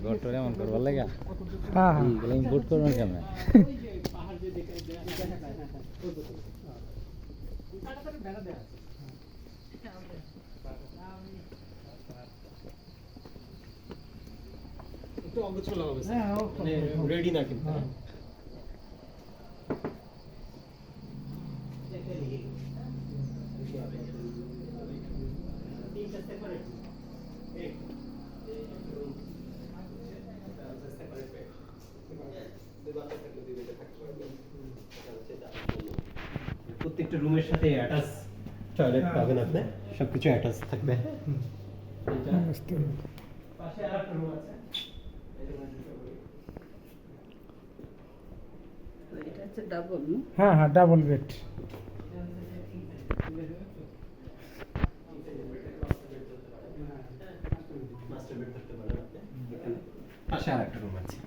ঘরটা এমন করবার লাগে হ্যাঁ হ্যাঁ এইগুলো ইম্পোর্ট করবেন কেমন একটু অগোছালো হবে মানে রেডি না কিন্তু প্রত্যেকটা রুমের সাথে অ্যাটাচ টয়লেট পাবেন আপনি সবকিছু অ্যাটাচ থাকবে পাশে আরেকটা রুম আছে এটা হচ্ছে ডাবল হ্যাঁ হ্যাঁ ডাবল বেড মাস্টার বেড থাকতে পারেন আপনি এখানে পাশে আরেকটা রুম আছে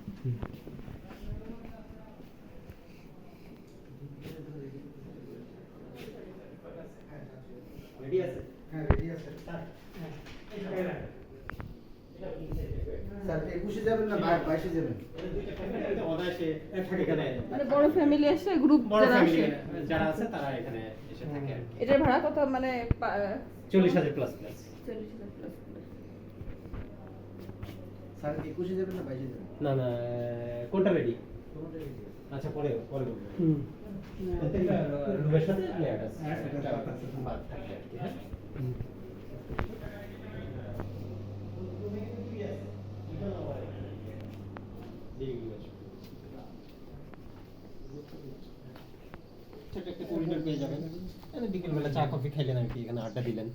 রেডি আছে হ্যাঁ রেডি আছে স্যার 21 যাবেন না 22 যাবেন মানে বড় ফ্যামিলি আসে গ্রুপ যারা আসে যারা আছে তারা এখানে এসে থাকে এটার ভাড়া কত মানে 40,000 প্লাস প্লাস 40,000 প্লাস স্যার 21 যাবেন না 22 যাবেন না না কোনটা রেডি আচ্ছা পরে পরে বলবো প্রত্যেকটা রুমের সাথে অ্যাটাচ বাদ থাকবে আর কি হ্যাঁ ছোট একটা করিডোর পেয়ে যাবেন বিকেলবেলা চা কফি খাইলেন আর কি এখানে আড্ডা দিলেন